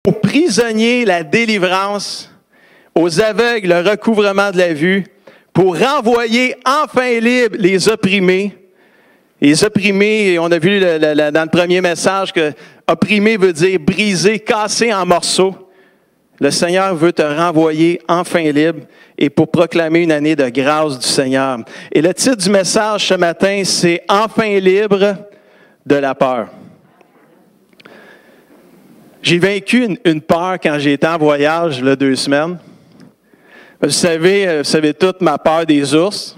aux prisonniers la délivrance, aux aveugles le recouvrement de la vue, pour renvoyer enfin libres les opprimés. Les opprimés, on a vu dans le premier message que opprimer veut dire briser, casser en morceaux. Le Seigneur veut te renvoyer enfin libre et pour proclamer une année de grâce du Seigneur. Et le titre du message ce matin, c'est « Enfin libre de la peur ». J'ai vaincu une peur quand j'ai été en voyage, il y a 2 semaines. Vous savez toute ma peur des ours.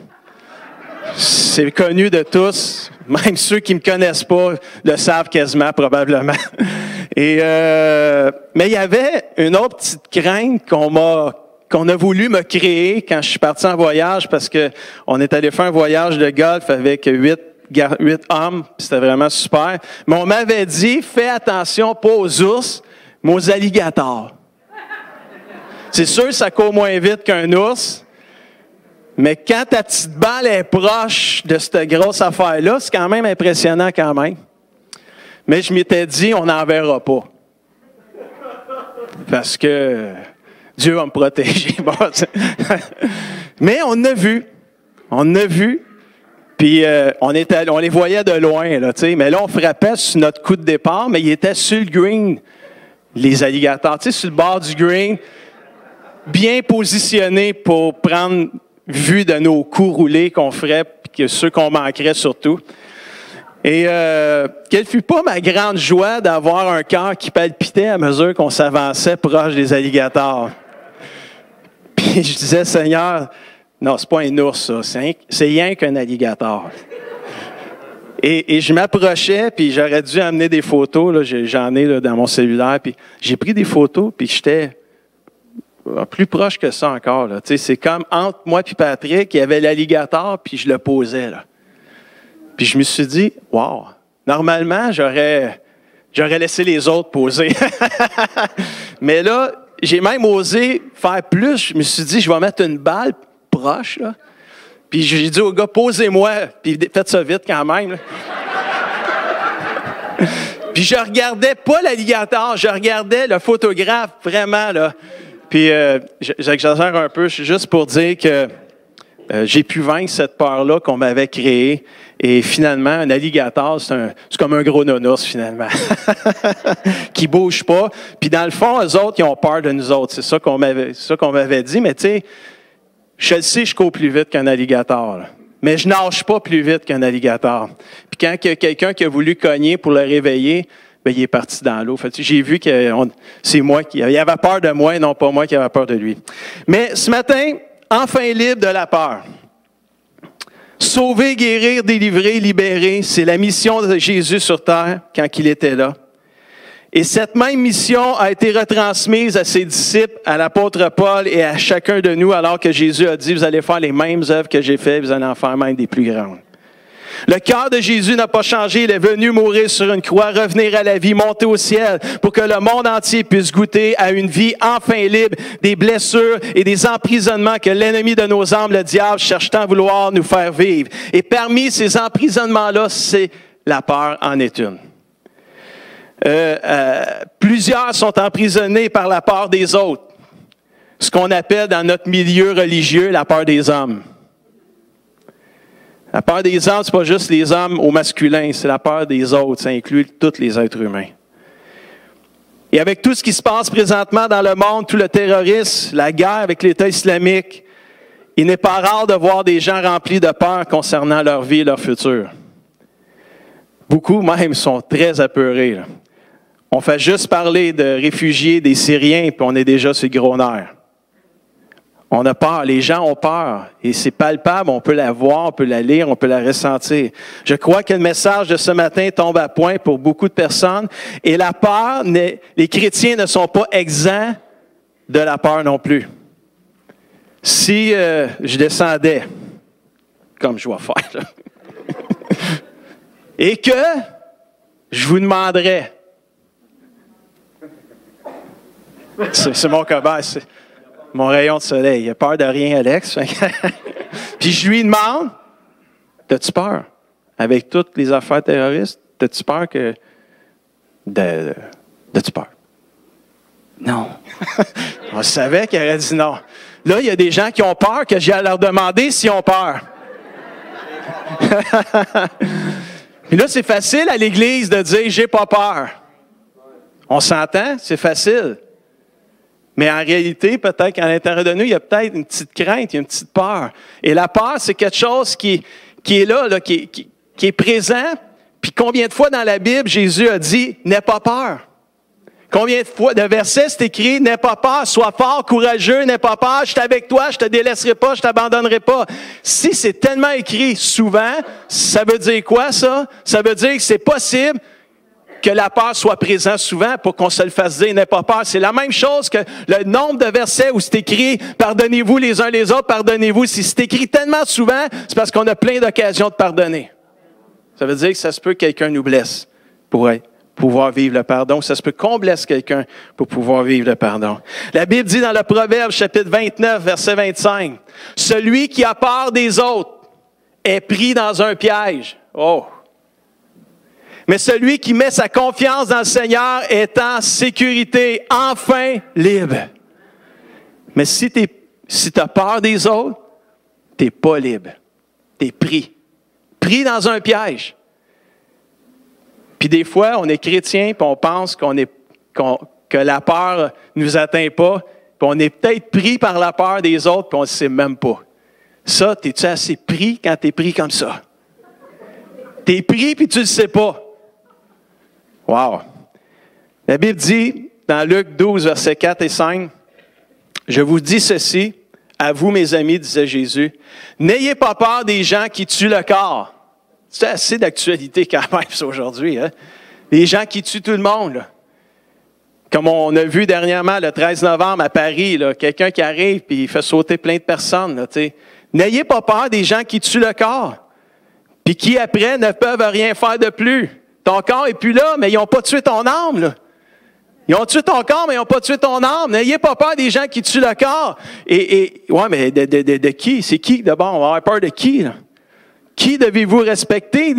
C'est connu de tous, même ceux qui ne me connaissent pas le savent quasiment, probablement. Mais il y avait une autre petite crainte qu'on a voulu me créer quand je suis parti en voyage, parce qu'on est allé faire un voyage de golf avec 8 hommes, puis c'était vraiment super. Mais on m'avait dit, fais attention, pas aux ours, mais aux alligators. C'est sûr, ça court moins vite qu'un ours, mais quand ta petite balle est proche de cette grosse affaire-là, c'est quand même impressionnant quand même. Mais je m'étais dit, on n'en verra pas. Parce que Dieu va me protéger. Mais on a vu. On a vu. Puis on les voyait de loin, là, tu sais. Mais là, on frappait sur notre coup de départ, mais ils étaient sur le green, les alligators. Tu sais, sur le bord du green, bien positionnés pour prendre vue de nos coups roulés qu'on ferait, puis que ceux qu'on manquerait surtout. Et quelle fut pas ma grande joie d'avoir un cœur qui palpitait à mesure qu'on s'avançait proche des alligators. Puis je disais, Seigneur, non, c'est pas un ours, ça, c'est rien qu'un alligator. Et je m'approchais, puis j'aurais dû amener des photos, là, j'en ai là, dans mon cellulaire, puis j'ai pris des photos, puis j'étais plus proche que ça encore. Là. C'est comme entre moi et Patrick, il y avait l'alligator, puis je le posais, là. Puis je me suis dit, wow, normalement, j'aurais laissé les autres poser. Mais là, j'ai même osé faire plus. Je me suis dit, je vais mettre une balle proche, là. Puis j'ai dit au gars, posez-moi, puis faites ça vite quand même. Là. Puis je regardais pas l'alligator, je regardais le photographe, vraiment, là. Puis j'exagère un peu, juste pour dire que j'ai pu vaincre cette peur-là qu'on m'avait créée. Et finalement, un alligator, c'est comme un gros nounours, finalement, qui bouge pas. Puis dans le fond, eux autres, ils ont peur de nous autres. C'est ça qu'on m'avait dit. Mais tu sais, je le sais, je cours plus vite qu'un alligator. Là. Mais je nage pas plus vite qu'un alligator. Puis quand il y a quelqu'un qui a voulu cogner pour le réveiller, bien, il est parti dans l'eau. Fait, j'ai vu que c'est moi il avait peur de moi et non pas moi qui avait peur de lui. Mais ce matin, enfin libre de la peur. Sauver, guérir, délivrer, libérer, c'est la mission de Jésus sur terre quand il était là. Et cette même mission a été retransmise à ses disciples, à l'apôtre Paul et à chacun de nous, alors que Jésus a dit, vous allez faire les mêmes œuvres que j'ai faites, vous allez en faire même des plus grandes. Le cœur de Jésus n'a pas changé. Il est venu mourir sur une croix, revenir à la vie, monter au ciel pour que le monde entier puisse goûter à une vie enfin libre des blessures et des emprisonnements que l'ennemi de nos âmes, le diable, cherche tant à vouloir nous faire vivre. Et parmi ces emprisonnements-là, c'est la peur en est une. Plusieurs sont emprisonnés par la peur des autres. Ce qu'on appelle dans notre milieu religieux la peur des hommes. La peur des hommes, c'est pas juste les hommes au masculin, c'est la peur des autres, ça inclut tous les êtres humains. Et avec tout ce qui se passe présentement dans le monde, tout le terrorisme, la guerre avec l'État islamique, il n'est pas rare de voir des gens remplis de peur concernant leur vie et leur futur. Beaucoup même sont très apeurés. Là. On fait juste parler de réfugiés, des Syriens, puis on est déjà sur le gros nerf. On a peur, les gens ont peur, et c'est palpable, on peut la voir, on peut la lire, on peut la ressentir. Je crois que le message de ce matin tombe à point pour beaucoup de personnes, et la peur, les chrétiens ne sont pas exempts de la peur non plus. Si je descendais, comme je vais faire, là, et que je vous demanderais, c'est mon cobaye, c'est mon rayon de soleil. Il a peur de rien, Alex. Puis je lui demande, as-tu peur? Avec toutes les affaires terroristes, as-tu peur que... As-tu peur? Non. On savait qu'il aurait dit non. Là, il y a des gens qui ont peur que j'aille leur demander s'ils ont peur. Puis là, c'est facile à l'Église de dire « j'ai pas peur ». On s'entend? C'est facile. Mais en réalité, peut-être qu'à l'intérieur de nous, il y a peut-être une petite crainte, il y a une petite peur. Et la peur, c'est quelque chose qui est là, qui est présent. Puis combien de fois dans la Bible, Jésus a dit « n'aie pas peur ». Combien de fois de versets c'est écrit « n'aie pas peur, sois fort, courageux, n'aie pas peur, je suis avec toi, je te délaisserai pas, je t'abandonnerai pas ». Si c'est tellement écrit souvent, ça veut dire quoi ça? Ça veut dire que c'est possible que la peur soit présente souvent pour qu'on se le fasse dire « n'aie pas peur ». C'est la même chose que le nombre de versets où c'est écrit « pardonnez-vous les uns les autres, pardonnez-vous ». Si c'est écrit tellement souvent, c'est parce qu'on a plein d'occasions de pardonner. Ça veut dire que ça se peut que quelqu'un nous blesse pour pouvoir vivre le pardon. Ça se peut qu'on blesse quelqu'un pour pouvoir vivre le pardon. La Bible dit dans le Proverbe, chapitre 29, verset 25, « Celui qui a peur des autres est pris dans un piège. » Oh! Mais celui qui met sa confiance dans le Seigneur est en sécurité, enfin libre. Mais si tu as peur des autres, tu n'es pas libre. Tu es pris. Pris dans un piège. Puis des fois, on est chrétien, puis on pense que la peur ne nous atteint pas, puis on est peut-être pris par la peur des autres, puis on ne le sait même pas. Ça, es-tu assez pris quand tu es pris comme ça? Tu es pris, puis tu ne le sais pas. Wow! La Bible dit, dans Luc 12, versets 4 et 5, « Je vous dis ceci, à vous, mes amis, disait Jésus, n'ayez pas peur des gens qui tuent le corps. » C'est assez d'actualité quand même, ça, aujourd'hui. Hein? Les gens qui tuent tout le monde. Là. Comme on a vu dernièrement, le 13 novembre, à Paris, là, quelqu'un qui arrive et il fait sauter plein de personnes. Là, n'ayez pas peur des gens qui tuent le corps. Puis qui, après, ne peuvent rien faire de plus. Ton corps n'est plus là, mais ils n'ont pas tué ton âme. Là. Ils ont tué ton corps, mais ils n'ont pas tué ton âme. N'ayez pas peur des gens qui tuent le corps. Ouais, mais de qui? C'est qui d'abord? On va avoir peur de qui, là? Qui devez-vous respecter?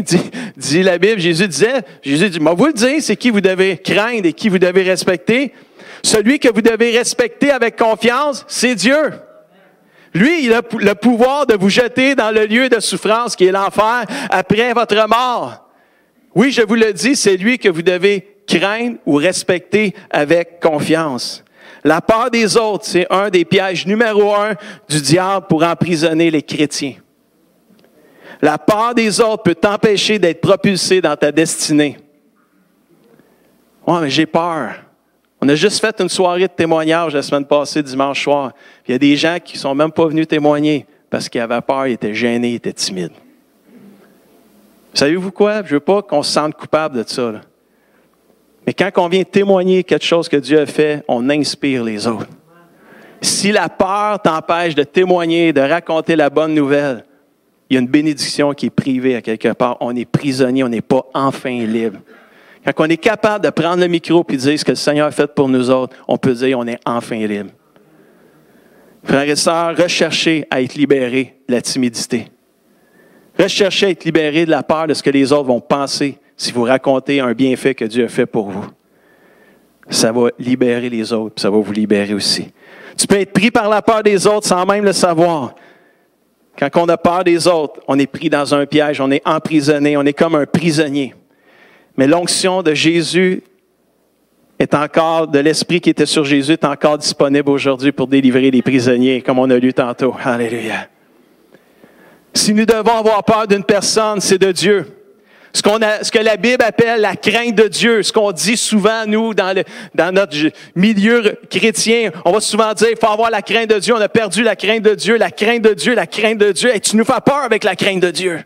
Dit la Bible. Jésus dit, moi vous le dire, c'est qui vous devez craindre et qui vous devez respecter. Celui que vous devez respecter avec confiance, c'est Dieu. Lui, il a le pouvoir de vous jeter dans le lieu de souffrance qui est l'enfer après votre mort. Oui, je vous le dis, c'est lui que vous devez craindre ou respecter avec confiance. La peur des autres, c'est un des pièges numéro 1 du diable pour emprisonner les chrétiens. La peur des autres peut t'empêcher d'être propulsé dans ta destinée. Ouais, mais j'ai peur. On a juste fait une soirée de témoignage la semaine passée, dimanche soir. Il y a des gens qui ne sont même pas venus témoigner parce qu'ils avaient peur, ils étaient gênés, ils étaient timides. Savez-vous quoi? Je ne veux pas qu'on se sente coupable de ça. Là. Mais quand on vient témoigner quelque chose que Dieu a fait, on inspire les autres. Si la peur t'empêche de témoigner, de raconter la bonne nouvelle, il y a une bénédiction qui est privée à quelque part. On est prisonnier, on n'est pas enfin libre. Quand on est capable de prendre le micro et de dire ce que le Seigneur a fait pour nous autres, on peut dire on est enfin libre. Frères et sœurs, recherchez à être libérés de la timidité. Recherchez à être libérés de la peur de ce que les autres vont penser si vous racontez un bienfait que Dieu a fait pour vous. Ça va libérer les autres, puis ça va vous libérer aussi. Tu peux être pris par la peur des autres sans même le savoir. Quand on a peur des autres, on est pris dans un piège, on est emprisonné, on est comme un prisonnier. Mais l'onction de Jésus est encore, de l'Esprit qui était sur Jésus, est encore disponible aujourd'hui pour délivrer les prisonniers, comme on a lu tantôt. Alléluia. Si nous devons avoir peur d'une personne, c'est de Dieu. Ce que la Bible appelle la crainte de Dieu, ce qu'on dit souvent, nous, dans notre milieu chrétien, on va souvent dire, il faut avoir la crainte de Dieu, on a perdu la crainte de Dieu, la crainte de Dieu, la crainte de Dieu. Et tu nous fais peur avec la crainte de Dieu.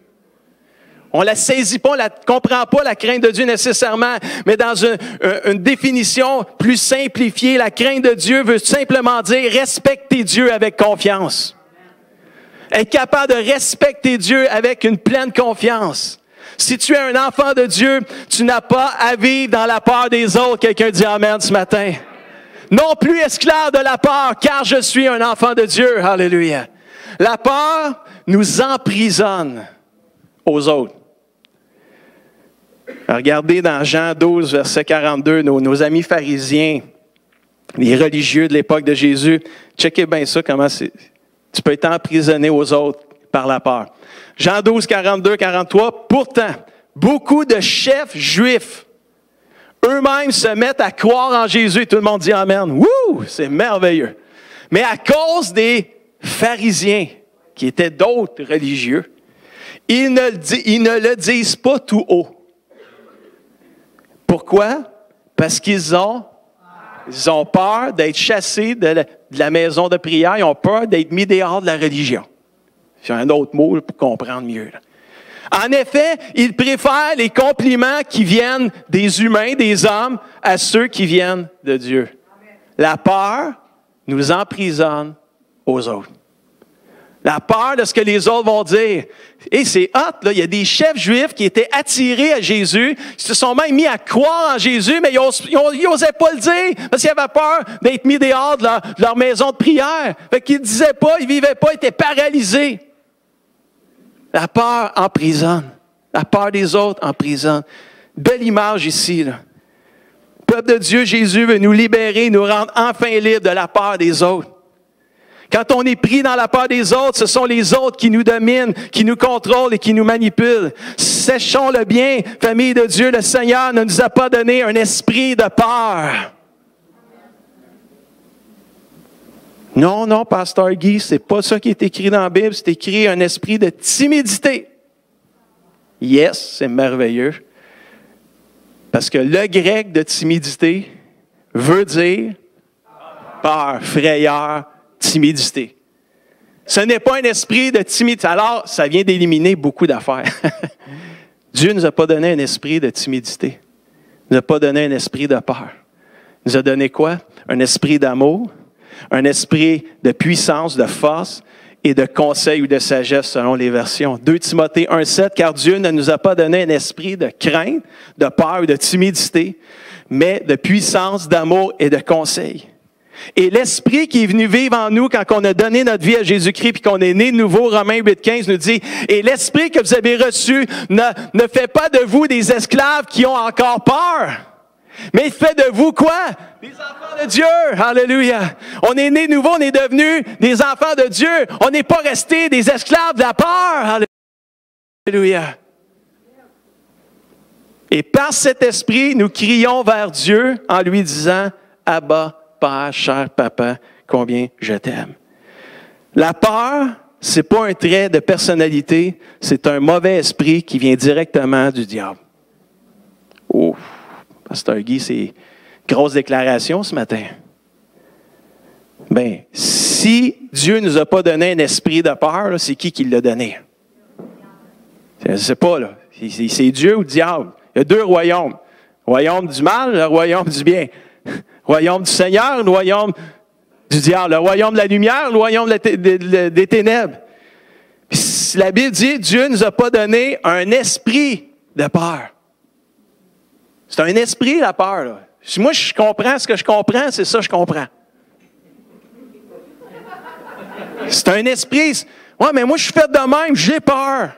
On la saisit pas, on la comprend pas, la crainte de Dieu nécessairement, mais dans une définition plus simplifiée, la crainte de Dieu veut simplement dire respecter Dieu avec confiance. Être capable de respecter Dieu avec une pleine confiance. Si tu es un enfant de Dieu, tu n'as pas à vivre dans la peur des autres. Quelqu'un dit Amen ce matin. Non plus esclave de la peur, car je suis un enfant de Dieu. Alléluia. La peur nous emprisonne aux autres. Regardez dans Jean 12, verset 42, nos amis pharisiens Les religieux de l'époque de Jésus, checkez bien ça, comment c'est. Tu peux être emprisonné aux autres par la peur. Jean 12, 42, 43. Pourtant, beaucoup de chefs juifs eux-mêmes se mettent à croire en Jésus. Tout le monde dit Amen. Wouh! C'est merveilleux. Mais à cause des pharisiens, qui étaient d'autres religieux, ils ne le disent pas tout haut. Pourquoi? Parce qu'ils ont peur d'être chassés de la maison de prière. Ils ont peur d'être mis dehors de la religion. C'est un autre mot pour comprendre mieux. Là. En effet, ils préfèrent les compliments qui viennent des humains, des hommes, à ceux qui viennent de Dieu. La peur nous emprisonne aux autres. La peur de ce que les autres vont dire. Et c'est hot, là. Il y a des chefs juifs qui étaient attirés à Jésus, qui se sont même mis à croire en Jésus, mais ils n'osaient pas le dire, parce qu'ils avaient peur d'être mis dehors de leur maison de prière. Fait qu'ils ne disaient pas, ils ne vivaient pas, ils étaient paralysés. La peur emprisonne. La peur des autres emprisonne. Belle image ici, là. Le peuple de Dieu, Jésus, veut nous libérer, nous rendre enfin libres de la peur des autres. Quand on est pris dans la peur des autres, ce sont les autres qui nous dominent, qui nous contrôlent et qui nous manipulent. Sachons-le bien, famille de Dieu, le Seigneur ne nous a pas donné un esprit de peur. Non, Pasteur Guy, c'est pas ça qui est écrit dans la Bible, c'est écrit un esprit de timidité. Yes, c'est merveilleux. Parce que le grec de timidité veut dire peur, frayeur, timidité. Ce n'est pas un esprit de timidité. Alors, ça vient d'éliminer beaucoup d'affaires. Dieu ne nous a pas donné un esprit de timidité. Il ne nous a pas donné un esprit de peur. Il nous a donné quoi? Un esprit d'amour, un esprit de puissance, de force et de conseil ou de sagesse selon les versions. 2 Timothée 1,7, car Dieu ne nous a pas donné un esprit de crainte, de peur ou de timidité, mais de puissance, d'amour et de conseil. Et l'Esprit qui est venu vivre en nous quand on a donné notre vie à Jésus-Christ puis qu'on est né de nouveau, Romains 8,15 nous dit, et l'Esprit que vous avez reçu ne fait pas de vous des esclaves qui ont encore peur, mais il fait de vous quoi? Des enfants de Dieu. Alléluia. On est né de nouveau, on est devenus des enfants de Dieu. On n'est pas restés des esclaves de la peur. Alléluia. Et par cet Esprit, nous crions vers Dieu en lui disant, Abba, Père, cher papa, combien je t'aime. La peur, c'est pas un trait de personnalité, c'est un mauvais esprit qui vient directement du diable. Oh, Pasteur Guy, c'est grosse déclaration ce matin. Bien, si Dieu ne nous a pas donné un esprit de peur, là, c'est qui l'a donné? Je ne sais pas, là. C'est Dieu ou le diable. Il y a 2 royaumes. Le royaume du mal, le royaume du bien. Le royaume du Seigneur, le royaume du diable. Le royaume de la lumière, le royaume des ténèbres. Puis, la Bible dit, Dieu ne nous a pas donné un esprit de peur. C'est un esprit, la peur. Là. Si moi, je comprends ce que je comprends, c'est ça que je comprends. C'est un esprit. Ouais, mais moi, je suis fait de même, j'ai peur.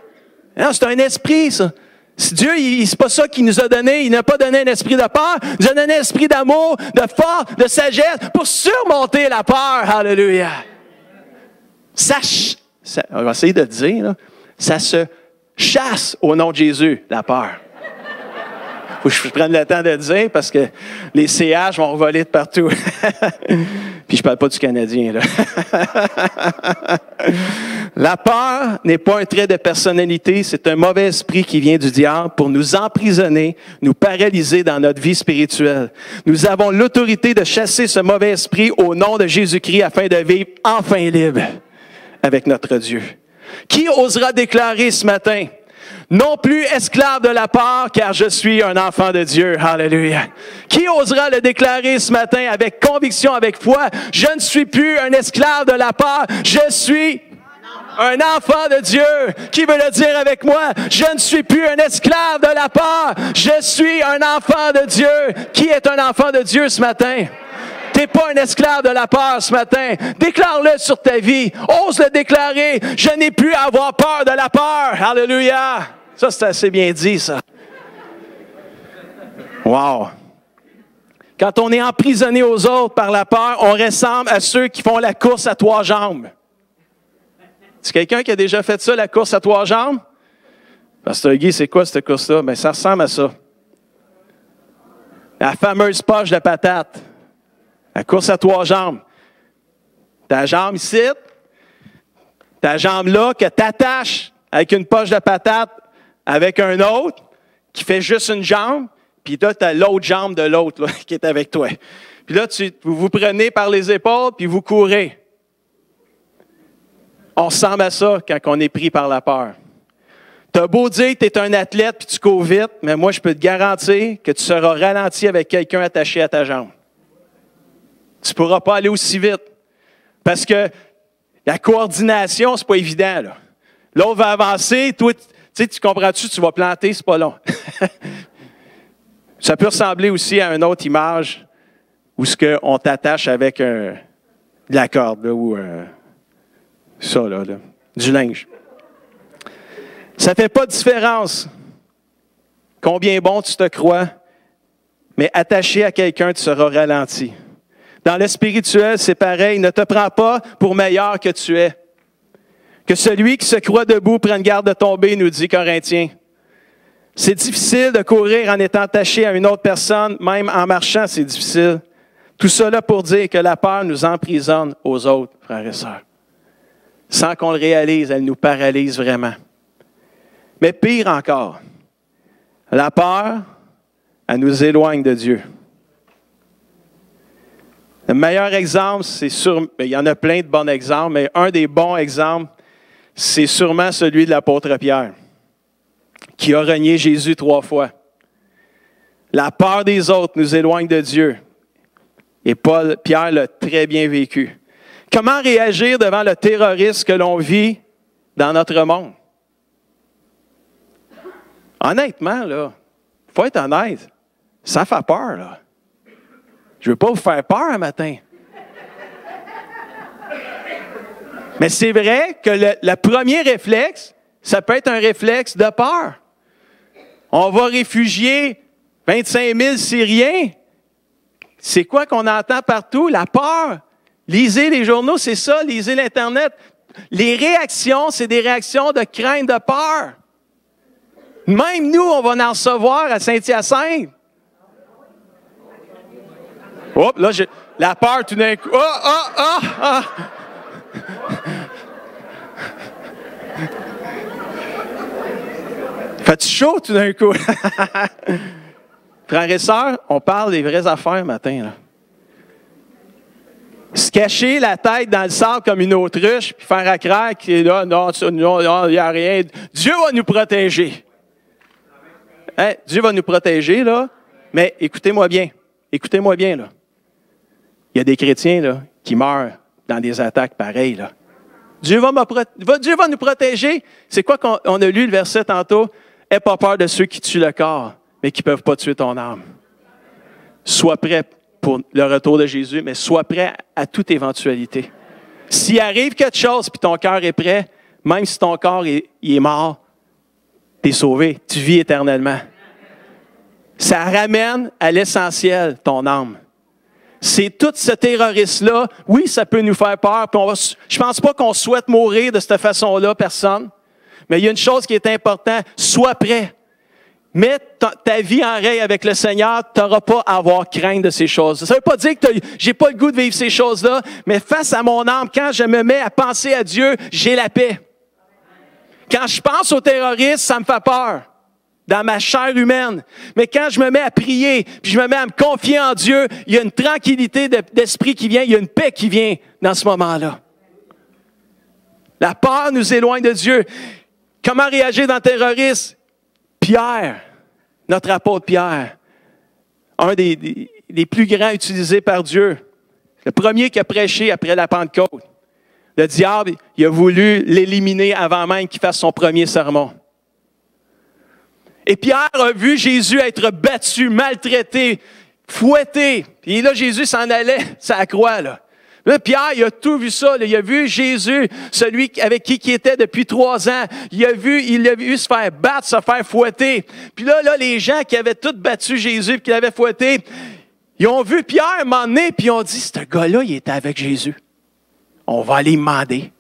Non, c'est un esprit, ça. Si Dieu, c'est pas ça qu'il nous a donné. Il n'a pas donné un esprit de peur. Il nous a donné un esprit d'amour, de force, de sagesse pour surmonter la peur. Alléluia. On va essayer de le dire, là. Ça se chasse au nom de Jésus, la peur. Faut que je prenne le temps de le dire parce que les CH vont voler de partout. Puis je parle pas du Canadien, là. La peur n'est pas un trait de personnalité, c'est un mauvais esprit qui vient du diable pour nous emprisonner, nous paralyser dans notre vie spirituelle. Nous avons l'autorité de chasser ce mauvais esprit au nom de Jésus-Christ afin de vivre enfin libre avec notre Dieu. Qui osera déclarer ce matin? Non plus esclave de la peur, car je suis un enfant de Dieu. Alléluia. Qui osera le déclarer ce matin avec conviction, avec foi? Je ne suis plus un esclave de la peur, je suis un enfant de Dieu. Qui veut le dire avec moi? Je ne suis plus un esclave de la peur, je suis un enfant de Dieu. Qui est un enfant de Dieu ce matin? Tu n'es pas un esclave de la peur ce matin. Déclare-le sur ta vie. Ose le déclarer. Je n'ai plus à avoir peur de la peur. Alléluia. Ça, c'est assez bien dit, ça. Wow. Quand on est emprisonné aux autres par la peur, on ressemble à ceux qui font la course à 3 jambes. C'est quelqu'un qui a déjà fait ça, la course à 3 jambes? Pasteur Guy, c'est quoi cette course-là? Bien, ça ressemble à ça. La fameuse poche de patate. La course à 3 jambes. Ta jambe ici, ta jambe là, que tu attaches avec une poche de patate avec un autre qui fait juste une jambe, puis là, tu as l'autre jambe de l'autre là, qui est avec toi. Puis là, vous vous prenez par les épaules, puis vous courez. On ressemble à ça quand on est pris par la peur. Tu as beau dire que tu es un athlète puis tu cours vite, mais moi, je peux te garantir que tu seras ralenti avec quelqu'un attaché à ta jambe. Tu ne pourras pas aller aussi vite. Parce que la coordination, c'est pas évident. L'autre va avancer, toi, tu comprends-tu, tu vas planter, c'est pas long. Ça peut ressembler aussi à une autre image où on t'attache avec de la corde, là, ou ça, là, du linge. Ça ne fait pas de différence combien bon tu te crois, mais attaché à quelqu'un, tu seras ralenti. Dans le spirituel, c'est pareil. Ne te prends pas pour meilleur que tu es. Que celui qui se croit debout prenne garde de tomber, nous dit Corinthiens. C'est difficile de courir en étant attaché à une autre personne, même en marchant, c'est difficile. Tout cela pour dire que la peur nous emprisonne aux autres, frères et sœurs. Sans qu'on le réalise, elle nous paralyse vraiment. Mais pire encore, la peur, elle nous éloigne de Dieu. Le meilleur exemple, il y en a plein de bons exemples, mais un des bons exemples, c'est sûrement celui de l'apôtre Pierre, qui a renié Jésus 3 fois. La peur des autres nous éloigne de Dieu. Et Pierre l'a très bien vécu. Comment réagir devant le terrorisme que l'on vit dans notre monde? Honnêtement, là, il faut être honnête, ça fait peur, là. Je ne veux pas vous faire peur un matin. Mais c'est vrai que le premier réflexe, ça peut être un réflexe de peur. On va réfugier 25 000 Syriens. C'est quoi qu'on entend partout? La peur. Lisez les journaux, c'est ça, lisez l'Internet. Les réactions, c'est des réactions de crainte, de peur. Même nous, on va en recevoir à Saint-Hyacinthe. Oh, là, la peur tout d'un coup. Fait-tu chaud tout d'un coup? Frères et sœurs, on parle des vraies affaires matin, là. Se cacher la tête dans le sable comme une autruche, puis faire à croire qu'il est là, non, il n'y a rien. Dieu va nous protéger. Hein? Dieu va nous protéger, là. Mais écoutez-moi bien, là. Il y a des chrétiens, là, qui meurent dans des attaques pareilles, là. Dieu va nous protéger. C'est quoi qu'on a lu le verset tantôt? Aie pas peur de ceux qui tuent le corps, mais qui ne peuvent pas tuer ton âme. Sois prêt pour le retour de Jésus, mais sois prêt à toute éventualité. S'il arrive quelque chose puis ton cœur est prêt, même si ton corps il est mort, tu es sauvé, tu vis éternellement. Ça ramène à l'essentiel ton âme. C'est tout ce terroriste-là. Oui, ça peut nous faire peur. Puis je ne pense pas qu'on souhaite mourir de cette façon-là, personne. Mais il y a une chose qui est importante, sois prêt. Mets ta vie en règle avec le Seigneur, tu n'auras pas à avoir crainte de ces choses. Ça ne veut pas dire que j'ai pas le goût de vivre ces choses-là, mais face à mon âme, quand je me mets à penser à Dieu, j'ai la paix. Quand je pense aux terroristes, ça me fait peur dans ma chair humaine. Mais quand je me mets à prier, puis je me mets à me confier en Dieu, il y a une tranquillité d'esprit qui vient, il y a une paix qui vient dans ce moment-là. La peur nous éloigne de Dieu. Comment réagir dans le terrorisme? Pierre, notre apôtre Pierre, un des plus grands utilisés par Dieu, le premier qui a prêché après la Pentecôte. Le diable, il a voulu l'éliminer avant même qu'il fasse son premier sermon. Et Pierre a vu Jésus être battu, maltraité, fouetté. Et là, Jésus s'en allait, ça croix, là. Là, Pierre, il a tout vu ça. Là. Il a vu Jésus, celui avec qui il était depuis 3 ans. Il l'a vu se faire battre, se faire fouetter. Puis là, les gens qui avaient tous battu Jésus et qui l'avaient fouetté, Ils ont vu Pierre m'emmener, puis ils ont dit, ce gars-là, il était avec Jésus. On va aller demander.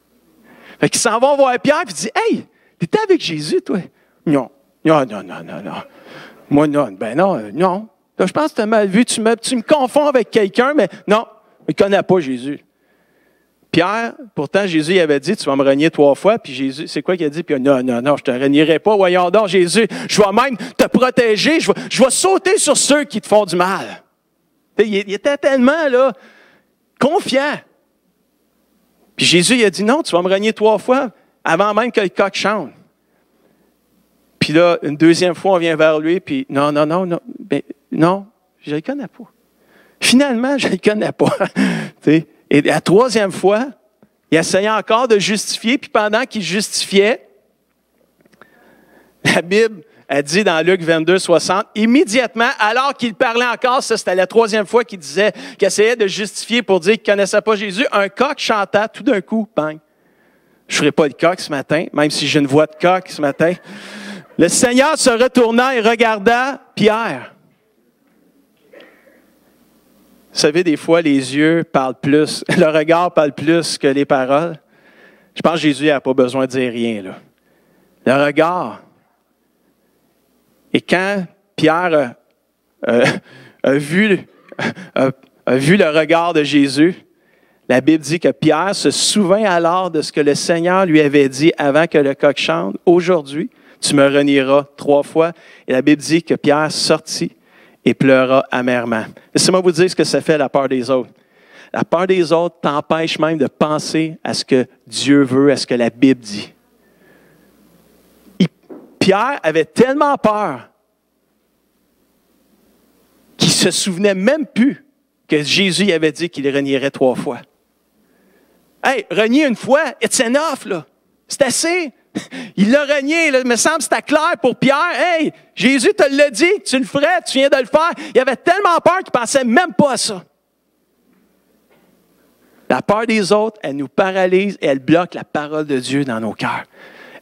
Fait qu'ils s'en vont voir Pierre, puis ils disent, hey, t'étais avec Jésus, toi? Non. Non. Moi, non. Ben non. Là, je pense que tu as mal vu. Tu me confonds avec quelqu'un, mais non, il ne connaît pas Jésus. Pierre, pourtant, Jésus il avait dit, tu vas me renier 3 fois. Puis Jésus, c'est quoi qu'il a dit? Puis non, je ne te renierai pas. Voyons donc, Jésus, je vais même te protéger. Je vais sauter sur ceux qui te font du mal. Il était tellement là, confiant. Puis Jésus il a dit, non, tu vas me renier 3 fois avant même que le coq chante. Puis là, une 2e fois, on vient vers lui, puis non, ben, non, je ne le connais pas. Finalement, je ne le connais pas. Et la 3e fois, il essayait encore de justifier, puis pendant qu'il justifiait, la Bible a dit dans Luc 22, 60, immédiatement, alors qu'il parlait encore, ça c'était la 3e fois qu'il essayait de justifier pour dire qu'il ne connaissait pas Jésus, un coq chanta tout d'un coup, bang. Je ne ferai pas de coq ce matin, même si j'ai une voix de coq ce matin. Le Seigneur se retourna et regarda Pierre. Vous savez, des fois, les yeux parlent plus, le regard parle plus que les paroles. Je pense que Jésus n'a pas besoin de dire rien, là. Le regard. Et quand Pierre a vu le regard de Jésus, la Bible dit que Pierre se souvint alors de ce que le Seigneur lui avait dit avant que le coq chante. Aujourd'hui, tu me renieras 3 fois. Et la Bible dit que Pierre sortit et pleura amèrement. Laissez-moi vous dire ce que ça fait la peur des autres. La peur des autres t'empêche même de penser à ce que Dieu veut, à ce que la Bible dit. Pierre avait tellement peur qu'il ne se souvenait même plus que Jésus avait dit qu'il renierait 3 fois. Hey, renier 1 fois, it's enough, là. C'est assez. Il l'a renié, là. Il me semble que c'était clair pour Pierre. Hey, Jésus te l'a dit, tu le ferais, tu viens de le faire. Il avait tellement peur qu'il ne pensait même pas à ça. La peur des autres, elle nous paralyse et elle bloque la parole de Dieu dans nos cœurs.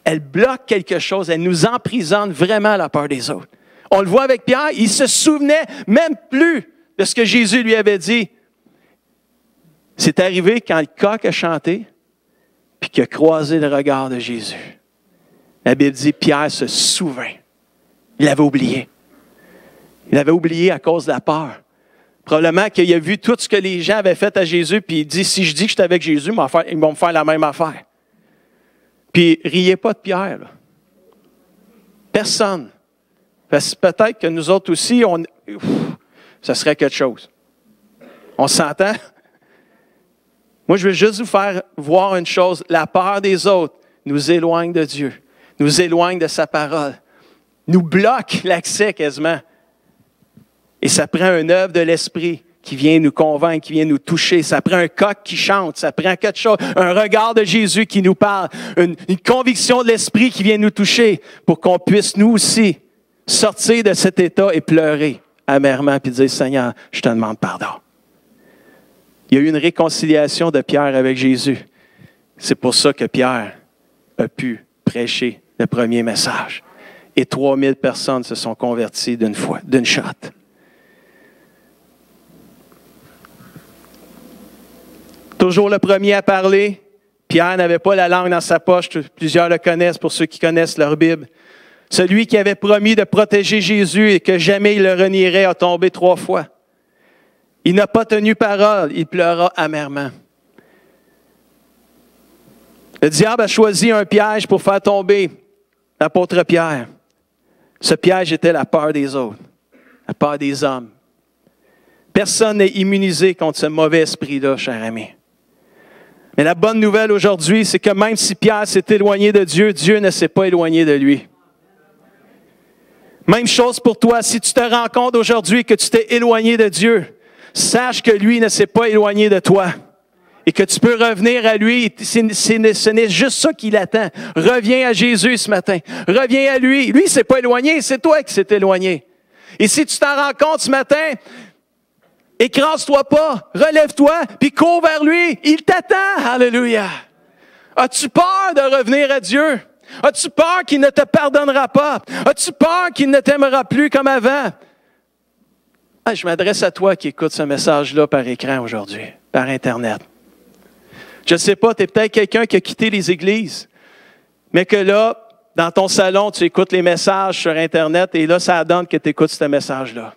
Elle bloque quelque chose, elle nous emprisonne vraiment la peur des autres. On le voit avec Pierre, il ne se souvenait même plus de ce que Jésus lui avait dit. C'est arrivé quand le coq a chanté, puis qu'il a croisé le regard de Jésus. La Bible dit, Pierre se souvint. Il l'avait oublié. Il l'avait oublié à cause de la peur. Probablement qu'il a vu tout ce que les gens avaient fait à Jésus, puis il dit, si je dis que je suis avec Jésus, ils vont me faire la même affaire. Puis, riez pas de Pierre, là. Personne. Parce que peut-être que nous autres aussi, ça serait quelque chose. On s'entend? Moi, je veux juste vous faire voir une chose. La peur des autres nous éloigne de Dieu, nous éloigne de sa parole, nous bloque l'accès quasiment. Et ça prend une œuvre de l'Esprit qui vient nous convaincre, qui vient nous toucher. Ça prend un coq qui chante, ça prend quelque chose, un regard de Jésus qui nous parle, une conviction de l'Esprit qui vient nous toucher pour qu'on puisse nous aussi sortir de cet état et pleurer amèrement puis dire, Seigneur, je te demande pardon. Il y a eu une réconciliation de Pierre avec Jésus. C'est pour ça que Pierre a pu prêcher le premier message. Et 3000 personnes se sont converties d'une shot. Toujours le premier à parler. Pierre n'avait pas la langue dans sa poche. Plusieurs le connaissent pour ceux qui connaissent leur Bible. Celui qui avait promis de protéger Jésus et que jamais il le renierait a tombé 3 fois. Il n'a pas tenu parole, il pleura amèrement. Le diable a choisi un piège pour faire tomber l'apôtre Pierre. Ce piège était la peur des autres, la peur des hommes. Personne n'est immunisé contre ce mauvais esprit-là, cher ami. Mais la bonne nouvelle aujourd'hui, c'est que même si Pierre s'est éloigné de Dieu, Dieu ne s'est pas éloigné de lui. Même chose pour toi, si tu te rends compte aujourd'hui que tu t'es éloigné de Dieu, sache que lui ne s'est pas éloigné de toi et que tu peux revenir à lui. Ce n'est juste ça qu'il attend. Reviens à Jésus ce matin. Reviens à lui. Lui, il ne s'est pas éloigné, c'est toi qui s'est éloigné. Et si tu t'en rends compte ce matin, écrase-toi pas, relève-toi, puis cours vers lui. Il t'attend. Alléluia. As-tu peur de revenir à Dieu? As-tu peur qu'il ne te pardonnera pas? As-tu peur qu'il ne t'aimera plus comme avant? Je m'adresse à toi qui écoutes ce message-là par écran aujourd'hui, par Internet. Je ne sais pas, tu es peut-être quelqu'un qui a quitté les églises, mais que là, dans ton salon, tu écoutes les messages sur Internet et là, ça donne que tu écoutes ce message-là.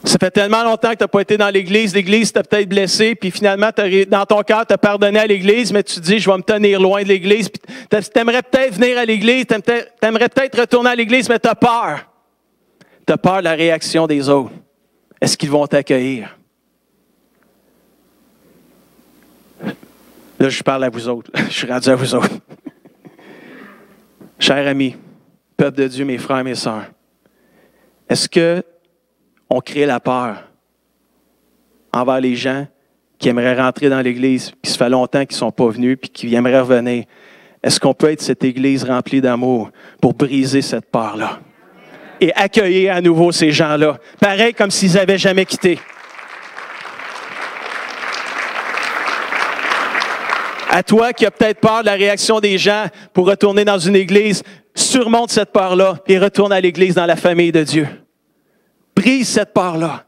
Ça fait tellement longtemps que tu n'as pas été dans l'Église. L'Église t'a peut-être blessé, puis finalement, dans ton cœur, tu as pardonné à l'Église, mais tu te dis, je vais me tenir loin de l'Église. Tu aimerais peut-être venir à l'Église, tu aimerais peut-être retourner à l'Église, mais tu as peur. Tu as peur de la réaction des autres. Est-ce qu'ils vont t'accueillir? Là, je parle à vous autres. Je suis rendu à vous autres. Chers amis, peuple de Dieu, mes frères et mes sœurs, est-ce que on crée la peur envers les gens qui aimeraient rentrer dans l'Église, puis ça fait longtemps qu'ils ne sont pas venus, puis qui aimeraient revenir? Est-ce qu'on peut être cette Église remplie d'amour pour briser cette peur-là et accueillir à nouveau ces gens-là, pareil comme s'ils n'avaient jamais quitté? À toi qui as peut-être peur de la réaction des gens pour retourner dans une Église, surmonte cette peur-là et retourne à l'Église dans la famille de Dieu. Brise cette peur-là.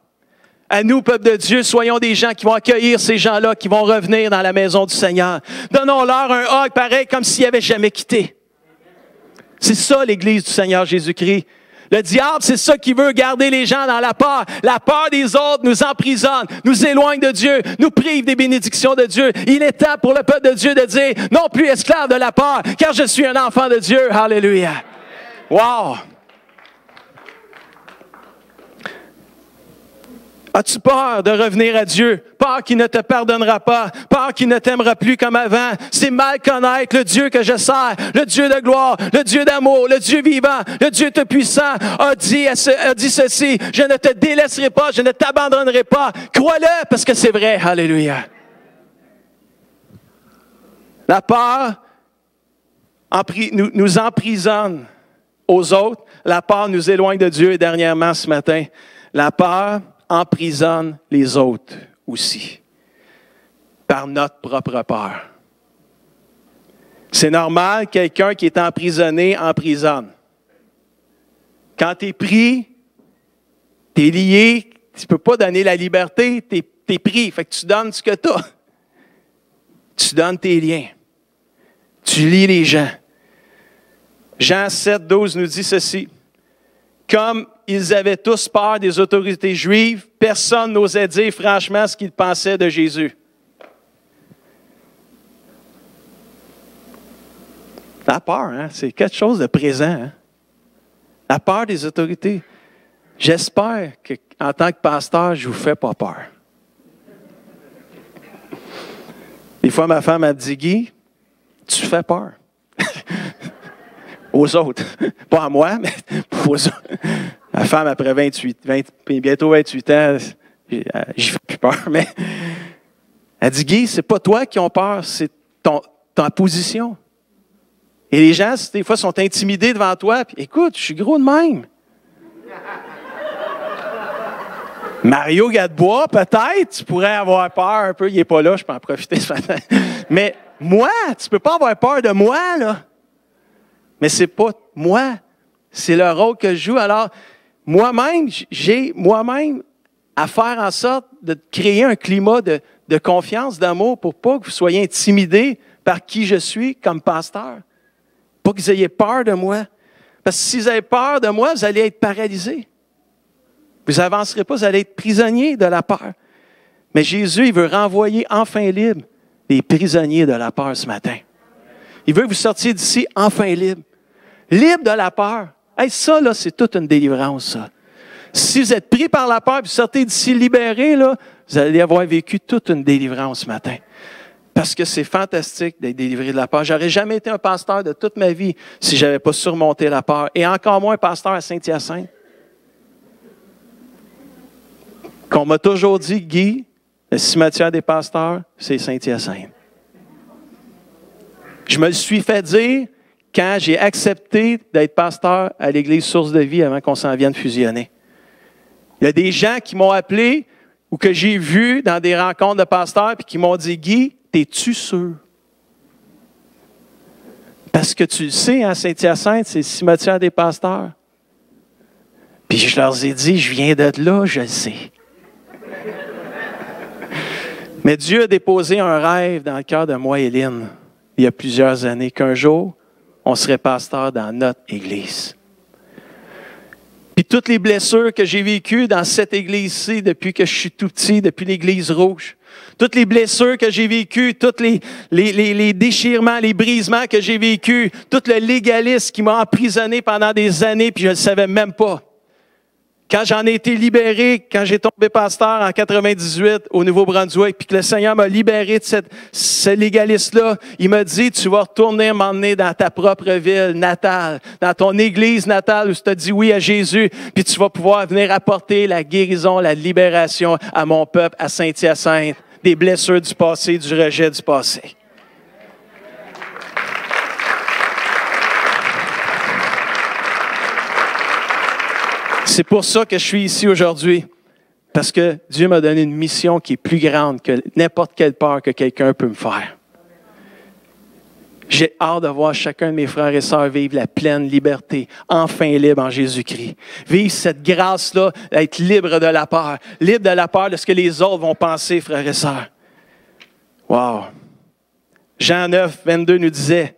À nous, peuple de Dieu, soyons des gens qui vont accueillir ces gens-là, qui vont revenir dans la maison du Seigneur. Donnons-leur un hug pareil comme s'ils n'avaient jamais quitté. C'est ça l'Église du Seigneur Jésus-Christ. Le diable, c'est ça qui veut garder les gens dans la peur. La peur des autres nous emprisonne, nous éloigne de Dieu, nous prive des bénédictions de Dieu. Il est temps pour le peuple de Dieu de dire, non plus esclave de la peur, car je suis un enfant de Dieu. Alléluia. Wow! As-tu peur de revenir à Dieu? Peur qu'il ne te pardonnera pas, peur qu'il ne t'aimera plus comme avant. C'est mal connaître le Dieu que je sers, le Dieu de gloire, le Dieu d'amour, le Dieu vivant, le Dieu tout-puissant a dit ceci, je ne te délaisserai pas, je ne t'abandonnerai pas. Crois-le parce que c'est vrai. Alléluia. La peur nous emprisonne aux autres. La peur nous éloigne de Dieu. Et dernièrement, ce matin, la peur emprisonne les autres aussi, par notre propre peur. C'est normal, quelqu'un qui est emprisonné emprisonne. Quand tu es pris, tu es lié, tu ne peux pas donner la liberté, tu es pris, fait que tu donnes ce que tu as. Tu donnes tes liens. Tu lies les gens. Jean 7, 12 nous dit ceci. Comme ils avaient tous peur des autorités juives, personne n'osait dire franchement ce qu'ils pensaient de Jésus. La peur, hein, c'est quelque chose de présent. Hein? La peur des autorités. J'espère qu'en tant que pasteur, je ne vous fais pas peur. Des fois, ma femme a dit, Guy, tu fais peur. Aux autres. Pas à moi, mais aux autres. La femme, après bientôt 28 ans, j'y fais plus peur, mais elle dit, Guy, c'est pas toi qui ont peur, c'est ta position. Et les gens, des fois, sont intimidés devant toi, puis écoute, je suis gros de même. Mario Gadebois, peut-être, tu pourrais avoir peur un peu, il n'est pas là, je peux en profiter ce matin. Mais moi, tu ne peux pas avoir peur de moi, là. Mais c'est pas moi, c'est le rôle que je joue. Alors, moi-même, j'ai moi-même à faire en sorte de créer un climat de confiance, d'amour, pour pas que vous soyez intimidés par qui je suis comme pasteur. Pas que vous ayez peur de moi. Parce que si vous avez peur de moi, vous allez être paralysés. Vous n'avancerez pas, vous allez être prisonniers de la peur. Mais Jésus, il veut renvoyer enfin libres les prisonniers de la peur ce matin. Il veut que vous sortiez d'ici enfin libres. Libre de la peur. Hey, ça, là, c'est toute une délivrance, ça. Si vous êtes pris par la peur et vous sortez d'ici libérés, là, vous allez avoir vécu toute une délivrance ce matin. Parce que c'est fantastique d'être délivré de la peur. J'aurais jamais été un pasteur de toute ma vie si je n'avais pas surmonté la peur. Et encore moins un pasteur à Saint-Hyacinthe. Qu'on m'a toujours dit, Guy, le cimetière des pasteurs, c'est Saint-Hyacinthe. Je me le suis fait dire quand j'ai accepté d'être pasteur à l'Église Source de Vie avant qu'on s'en vienne fusionner. Il y a des gens qui m'ont appelé ou que j'ai vu dans des rencontres de pasteurs et qui m'ont dit, Guy, t'es-tu sûr? Parce que tu le sais, hein, Saint-Hyacinthe, c'est le cimetière des pasteurs. Puis je leur ai dit, je viens de là, je le sais. Mais Dieu a déposé un rêve dans le cœur de moi et Lynn, il y a plusieurs années, qu'un jour, on serait pasteur dans notre église. Puis toutes les blessures que j'ai vécues dans cette église-ci depuis que je suis tout petit, depuis l'église rouge, toutes les blessures que j'ai vécues, tous les déchirements, les brisements que j'ai vécus, tout le légalisme qui m'a emprisonné pendant des années, puis je ne le savais même pas. Quand j'en ai été libéré, quand j'ai tombé pasteur en 98 au Nouveau-Brunswick, puis que le Seigneur m'a libéré de ce légaliste-là, il m'a dit, tu vas retourner m'emmener dans ta propre ville natale, dans ton église natale où tu as dit oui à Jésus, puis tu vas pouvoir venir apporter la guérison, la libération à mon peuple, à Saint-Hyacinthe, des blessures du passé, du rejet du passé. C'est pour ça que je suis ici aujourd'hui, parce que Dieu m'a donné une mission qui est plus grande que n'importe quelle peur que quelqu'un peut me faire. J'ai hâte de voir chacun de mes frères et sœurs vivre la pleine liberté, enfin libre en Jésus-Christ. Vivre cette grâce-là, être libre de la peur de ce que les autres vont penser, frères et sœurs. Wow! Jean 9, 22 nous disait,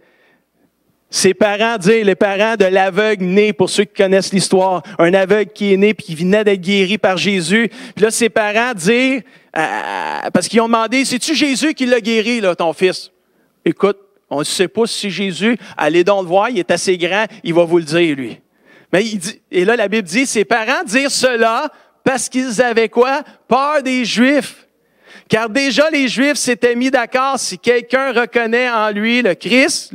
ses parents disent, les parents de l'aveugle né, pour ceux qui connaissent l'histoire, un aveugle qui est né puis qui venait d'être guéri par Jésus. Puis là, ses parents disent, parce qu'ils ont demandé, c'est-tu Jésus qui l'a guéri, là, ton fils? Écoute, on ne sait pas si c'est Jésus, allez donc le voir, il est assez grand, il va vous le dire, lui. Mais il dit, et là, la Bible dit, ses parents dirent cela parce qu'ils avaient quoi? Peur des Juifs. Car déjà, les Juifs s'étaient mis d'accord, si quelqu'un reconnaît en lui le Christ,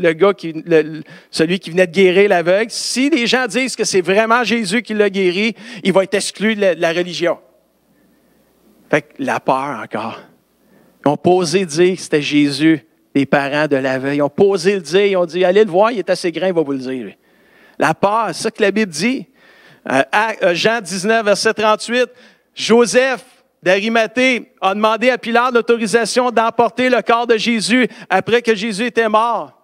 celui qui venait de guérir l'aveugle, si les gens disent que c'est vraiment Jésus qui l'a guéri, il va être exclu de la religion. Fait que la peur encore. Ils ont pas osé dire que c'était Jésus, les parents de l'aveugle. Ils ont pas osé le dire, ils ont dit, allez le voir, il est assez grand, il va vous le dire. Lui. La peur, c'est ça que la Bible dit. Jean 19, verset 38, Joseph d'Arimathée a demandé à Pilate l'autorisation d'emporter le corps de Jésus après que Jésus était mort.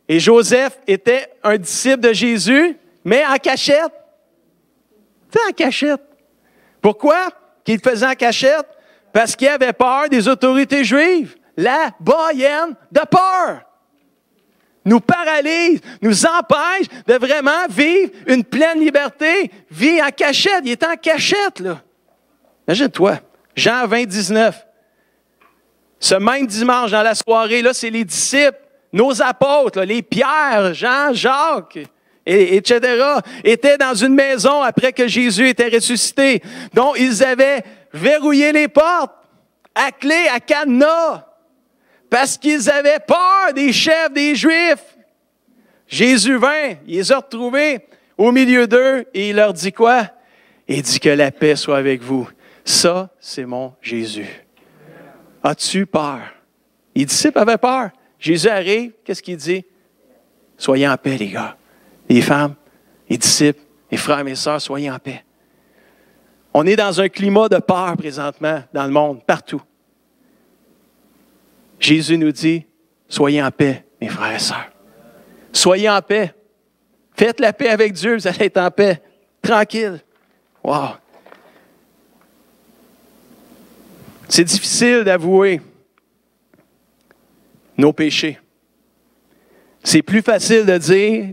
Et Joseph était un disciple de Jésus, mais en cachette. Tu sais, en cachette. Pourquoi qu'il le faisait en cachette? Parce qu'il avait peur des autorités juives. La boyenne de peur nous paralyse, nous empêche de vraiment vivre une pleine liberté. Vit en cachette. Il est en cachette, là. Imagine-toi. Jean 20, 19. Ce même dimanche, dans la soirée, là, c'est les disciples, nos apôtres, là, les Pierre, Jean, Jacques, etc., étaient dans une maison après que Jésus était ressuscité. Donc, ils avaient verrouillé les portes, à clé, à cadenas, parce qu'ils avaient peur des chefs des Juifs. Jésus vint, il les a retrouvés au milieu d'eux, et il leur dit quoi? Il dit que la paix soit avec vous. Ça, c'est mon Jésus. As-tu peur? Les disciples avaient peur. Jésus arrive, qu'est-ce qu'il dit? Soyez en paix, les gars. Les femmes, les disciples, les frères et mes sœurs, soyez en paix. On est dans un climat de peur présentement dans le monde, partout. Jésus nous dit, soyez en paix, mes frères et sœurs. Soyez en paix. Faites la paix avec Dieu, vous allez être en paix. Tranquille. Wow. C'est difficile d'avouer nos péchés. C'est plus facile de dire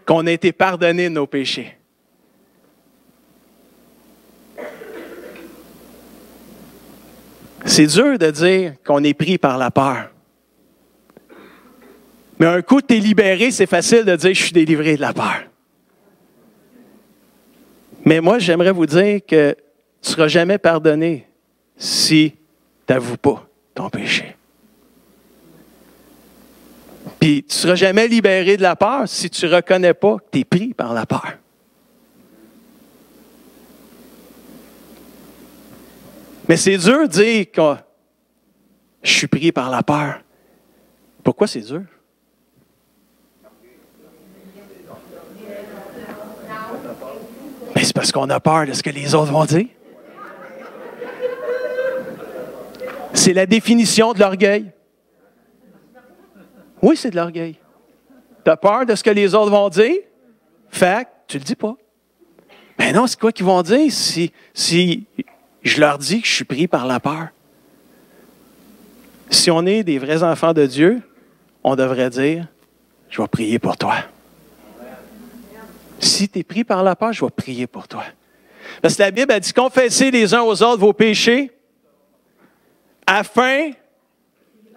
qu'on a été pardonné de nos péchés. C'est dur de dire qu'on est pris par la peur. Mais un coup, tu es libéré, c'est facile de dire « je suis délivré de la peur ». Mais moi, j'aimerais vous dire que tu ne seras jamais pardonné si tu n'avoues pas ton péché. Puis tu ne seras jamais libéré de la peur si tu ne reconnais pas que tu es pris par la peur. Mais c'est dur de dire que je suis pris par la peur. Pourquoi c'est dur? Mais c'est parce qu'on a peur de ce que les autres vont dire. C'est la définition de l'orgueil. Oui, c'est de l'orgueil. Tu as peur de ce que les autres vont dire? Fait que tu le dis pas. Mais non, c'est quoi qu'ils vont dire si je leur dis que je suis pris par la peur? Si on est des vrais enfants de Dieu, on devrait dire, je vais prier pour toi. Si tu es pris par la peur, je vais prier pour toi. Parce que la Bible a dit, confessez les uns aux autres vos péchés afin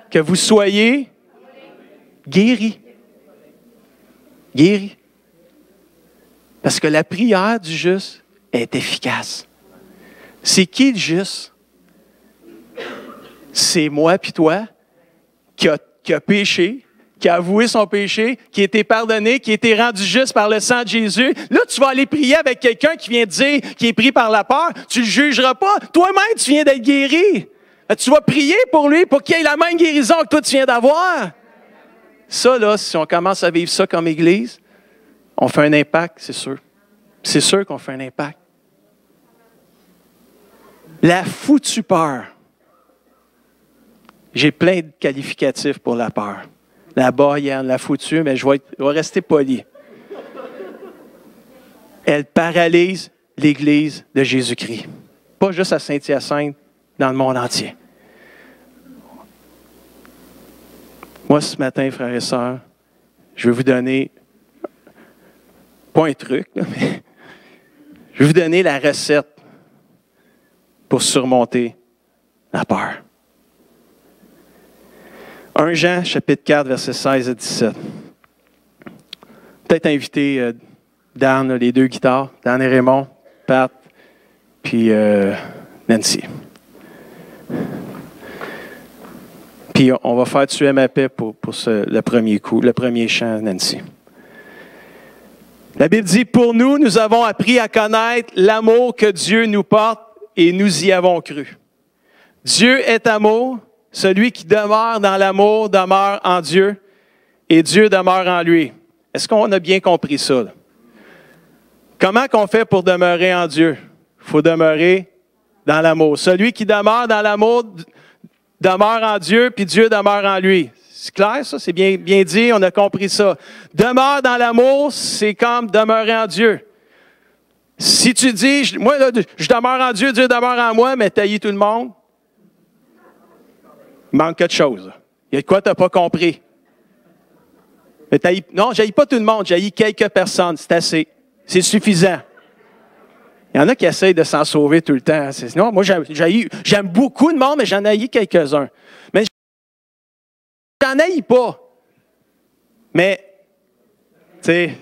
que vous soyez guéris. Guéris. Parce que la prière du juste est efficace. C'est qui le juste? C'est moi puis toi qui a péché, qui a avoué son péché, qui a été pardonné, qui a été rendu juste par le sang de Jésus. Là, tu vas aller prier avec quelqu'un qui vient te dire qu'il est pris par la peur. Tu ne le jugeras pas. Toi-même, tu viens d'être guéri. Tu vas prier pour lui pour qu'il ait la même guérison que toi, tu viens d'avoir. Ça, là, si on commence à vivre ça comme Église, on fait un impact, c'est sûr. C'est sûr qu'on fait un impact. La foutue peur. J'ai plein de qualificatifs pour la peur. La boyenne, la foutue, mais je vais rester poli. Elle paralyse l'Église de Jésus-Christ. Pas juste à Saint-Hyacinthe, dans le monde entier. Moi, ce matin, frères et sœurs, je vais vous donner, pas un truc, là, mais je vais vous donner la recette pour surmonter la peur. 1 Jean, chapitre 4, versets 16 à 17. Peut-être inviter Dan, les deux guitares, Dan et Raymond, Pat, puis Nancy. Puis on va faire tuer ma paix pour le premier coup, le premier chant, Nancy. La Bible dit, pour nous, nous avons appris à connaître l'amour que Dieu nous porte et nous y avons cru. Dieu est amour. Celui qui demeure dans l'amour demeure en Dieu et Dieu demeure en lui. Est-ce qu'on a bien compris ça? Là? Comment qu'on fait pour demeurer en Dieu? Il faut demeurer dans l'amour. Celui qui demeure dans l'amour demeure en Dieu, puis Dieu demeure en lui. C'est clair, ça? C'est bien dit, on a compris ça. Demeure dans l'amour, c'est comme demeurer en Dieu. Si tu dis, moi, là, je demeure en Dieu, Dieu demeure en moi, mais t'haïs tout le monde, il manque quelque chose. Il y a de quoi tu n'as pas compris. Mais non, je n'haïs pas tout le monde, j'haïs quelques personnes, c'est assez. C'est suffisant. Il y en a qui essayent de s'en sauver tout le temps. Non, moi, j'aime beaucoup de monde, mais j'en haïs quelques-uns. Mais j'en haïs pas. Mais, tu sais,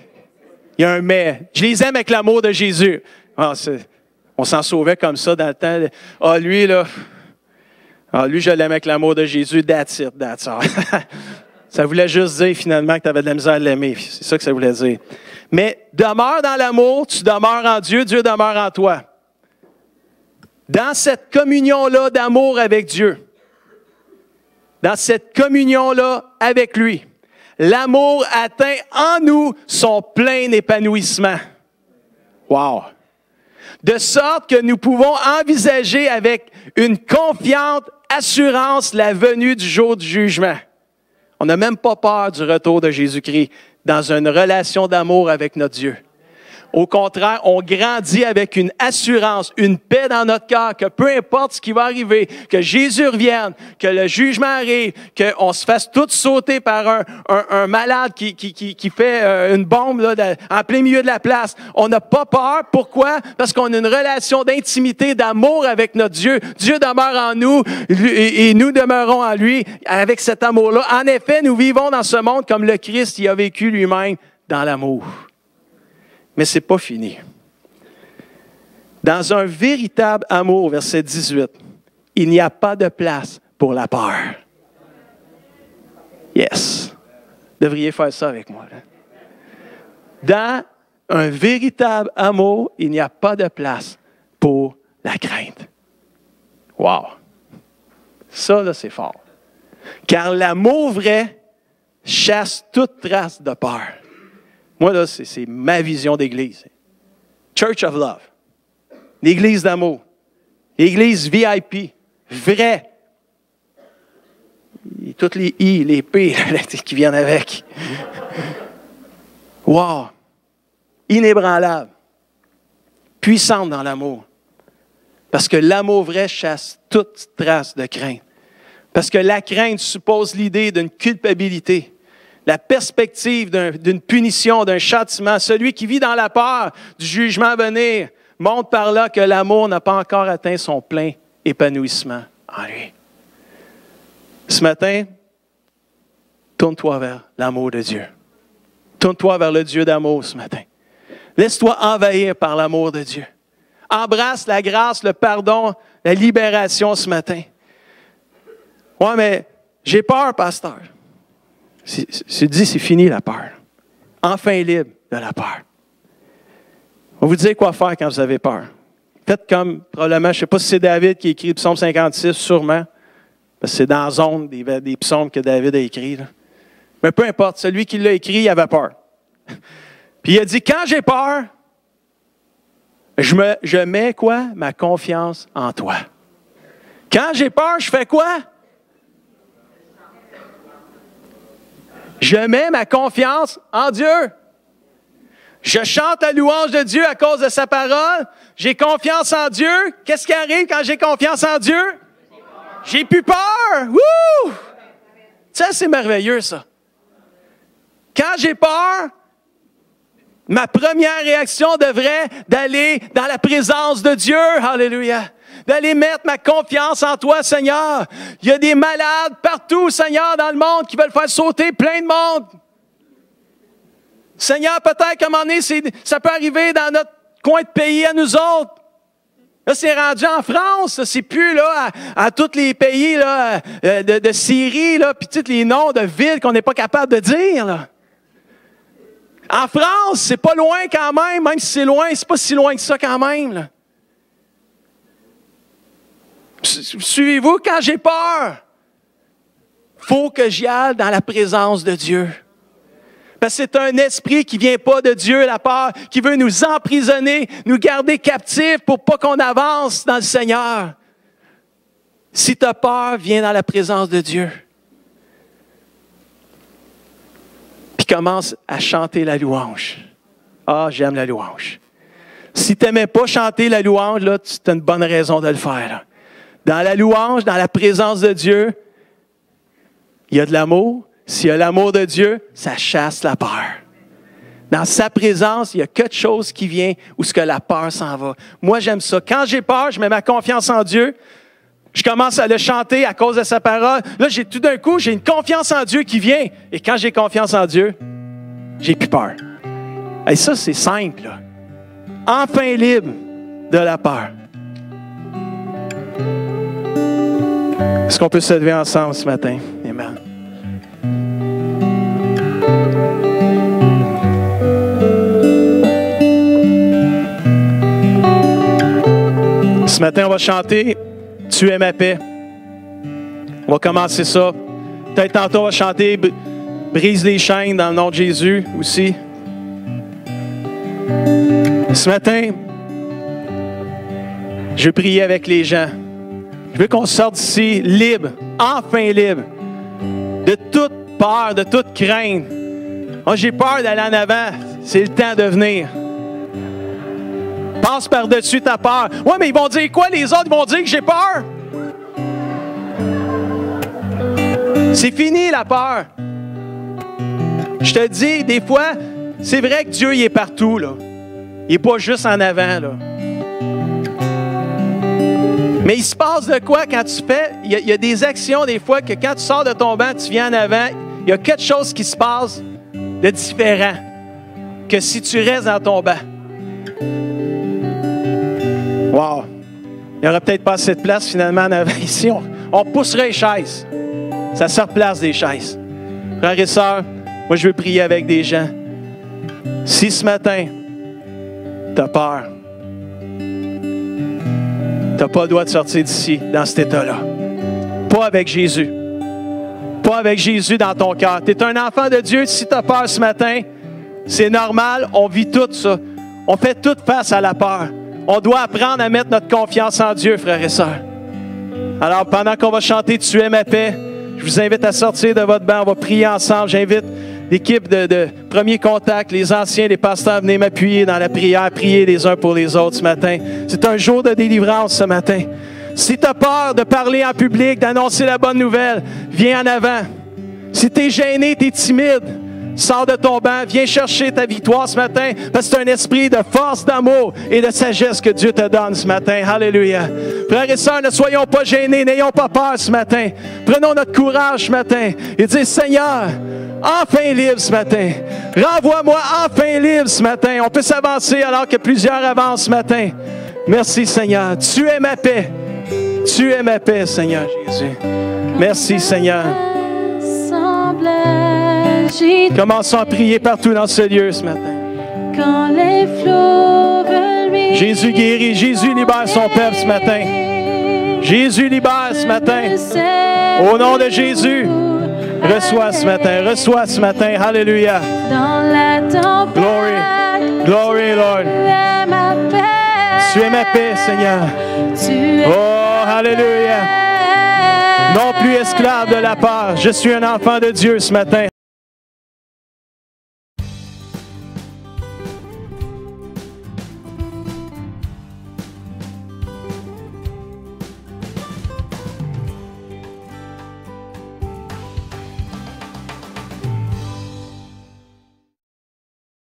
il y a un mais. Je les aime avec l'amour de Jésus. On s'en sauvait comme ça dans le temps. Ah, lui, là... Ah, lui, je l'aime avec l'amour de Jésus, that's it, that's all. Ça voulait juste dire finalement que tu avais de la misère à l'aimer. C'est ça que ça voulait dire. Mais demeure dans l'amour, tu demeures en Dieu, Dieu demeure en toi. Dans cette communion-là d'amour avec Dieu, dans cette communion-là avec lui, l'amour atteint en nous son plein épanouissement. Wow! De sorte que nous pouvons envisager avec une confiante assurance la venue du jour du jugement. On n'a même pas peur du retour de Jésus-Christ dans une relation d'amour avec notre Dieu. Au contraire, on grandit avec une assurance, une paix dans notre cœur, que peu importe ce qui va arriver, que Jésus revienne, que le jugement arrive, qu'on se fasse tous sauter par un malade qui fait une bombe là, en plein milieu de la place. On n'a pas peur. Pourquoi? Parce qu'on a une relation d'intimité, d'amour avec notre Dieu. Dieu demeure en nous et nous demeurons en lui avec cet amour-là. En effet, nous vivons dans ce monde comme le Christ y a vécu lui-même dans l'amour. Mais ce n'est pas fini. Dans un véritable amour, verset 18, il n'y a pas de place pour la peur. Yes. Vous devriez faire ça avec moi. Là. Dans un véritable amour, il n'y a pas de place pour la crainte. Wow. Ça, là, c'est fort. Car l'amour vrai chasse toute trace de peur. Moi, là, c'est ma vision d'église. Church of Love. L'église d'amour. L'église VIP. Vraie. Et toutes les I, les P qui viennent avec. Wow! Inébranlable. Puissante dans l'amour. Parce que l'amour vrai chasse toute trace de crainte. Parce que la crainte suppose l'idée d'une culpabilité, la perspective d'une punition, d'un châtiment. Celui qui vit dans la peur du jugement à venir montre par là que l'amour n'a pas encore atteint son plein épanouissement en lui. Ce matin, tourne-toi vers l'amour de Dieu. Tourne-toi vers le Dieu d'amour ce matin. Laisse-toi envahir par l'amour de Dieu. Embrasse la grâce, le pardon, la libération ce matin. Ouais, mais j'ai peur, pasteur. C'est dit, c'est fini la peur. Enfin libre de la peur. On vous dit quoi faire quand vous avez peur. Faites comme, probablement, je ne sais pas si c'est David qui écrit le psaume 56, sûrement. Parce que c'est dans la zone des psaumes que David a écrit. Là. Mais peu importe, celui qui l'a écrit, il avait peur. Puis il a dit, quand j'ai peur, je mets quoi? Ma confiance en toi. Quand j'ai peur, je fais quoi? Je mets ma confiance en Dieu. Je chante la louange de Dieu à cause de sa parole. J'ai confiance en Dieu. Qu'est-ce qui arrive quand j'ai confiance en Dieu? J'ai plus peur. Wouh! Ça, c'est merveilleux, ça. Quand j'ai peur, ma première réaction devrait d'aller dans la présence de Dieu. Alléluia. D'aller mettre ma confiance en toi, Seigneur. Il y a des malades partout, Seigneur, dans le monde qui veulent faire sauter plein de monde. Seigneur, peut-être qu'à un moment donné, ça peut arriver dans notre coin de pays à nous autres. Là, c'est rendu en France. C'est plus là à tous les pays là, de Syrie, là, puis tous les noms de villes qu'on n'est pas capable de dire. Là. En France, c'est pas loin quand même si c'est loin, c'est pas si loin que ça quand même. Là. Suivez-vous quand j'ai peur? Faut que j'y aille dans la présence de Dieu. Parce que c'est un esprit qui ne vient pas de Dieu, la peur, qui veut nous emprisonner, nous garder captifs pour pas qu'on avance dans le Seigneur. Si tu as peur, viens dans la présence de Dieu. Puis commence à chanter la louange. Ah, j'aime la louange. Si tu n'aimais pas chanter la louange, là, tu as une bonne raison de le faire. Là. Dans la louange, dans la présence de Dieu, il y a de l'amour. S'il y a l'amour de Dieu, ça chasse la peur. Dans sa présence, il y a quelque chose qui vient où ce que la peur s'en va. Moi, j'aime ça. Quand j'ai peur, je mets ma confiance en Dieu. Je commence à le chanter à cause de sa parole. Là, tout d'un coup, j'ai une confiance en Dieu qui vient. Et quand j'ai confiance en Dieu, j'ai plus peur. Et ça, c'est simple. Là. Enfin libre de la peur. Est-ce qu'on peut se lever ensemble ce matin? Amen. Ce matin, on va chanter « Tu es ma paix ». On va commencer ça. Peut-être tantôt, on va chanter « Brise les chaînes » dans le nom de Jésus aussi. Ce matin, je veux prier avec les gens. Je veux qu'on sorte d'ici libre, enfin libre, de toute peur, de toute crainte. Oh, j'ai peur d'aller en avant. C'est le temps de venir. Passe par-dessus ta peur. Ouais, mais ils vont dire quoi? Les autres, ils vont dire que j'ai peur. C'est fini, la peur. Je te dis, des fois, c'est vrai que Dieu, il est partout, là. Il n'est pas juste en avant, là. Mais il se passe de quoi quand tu fais? Il y a des actions, des fois, que quand tu sors de ton banc, tu viens en avant, il y a quelque chose qui se passe de différent que si tu restes dans ton banc. Wow! Il n'y aurait peut-être pas assez de place finalement en avant ici. On pousserait les chaises. Ça se replace des chaises. Frères et sœurs, moi je veux prier avec des gens. Si ce matin, tu as peur, tu n'as pas le droit de sortir d'ici, dans cet état-là. Pas avec Jésus. Pas avec Jésus dans ton cœur. Tu es un enfant de Dieu. Si tu as peur ce matin, c'est normal. On vit tout ça. On fait tout face à la peur. On doit apprendre à mettre notre confiance en Dieu, frères et sœurs. Alors, pendant qu'on va chanter « Tu es ma paix », je vous invite à sortir de votre banc. On va prier ensemble. J'invite l'équipe de Premier Contact, les anciens, les pasteurs, venez m'appuyer dans la prière, prier les uns pour les autres ce matin. C'est un jour de délivrance ce matin. Si tu as peur de parler en public, d'annoncer la bonne nouvelle, viens en avant. Si tu es gêné, tu es timide, sors de ton banc, viens chercher ta victoire ce matin, parce que c'est un esprit de force, d'amour et de sagesse que Dieu te donne ce matin. Alléluia. Frères et sœurs, ne soyons pas gênés, n'ayons pas peur ce matin. Prenons notre courage ce matin et disons, Seigneur, enfin libre ce matin. Renvoie-moi enfin libre ce matin. On peut s'avancer alors que plusieurs avancent ce matin. Merci Seigneur. Tu es ma paix. Tu es ma paix, Seigneur Jésus. Merci Seigneur. Commençons à prier partout dans ce lieu ce matin. Quand les flots veulent lui Jésus guérit, Jésus libère son peuple ce matin. Jésus libère ce matin. Au nom de Jésus, reçois ce matin. Alléluia. Dans la tempête, Glory, glory, Lord. Tu es ma paix, Seigneur. Oh, alléluia. Non plus esclave de la peur. Je suis un enfant de Dieu ce matin.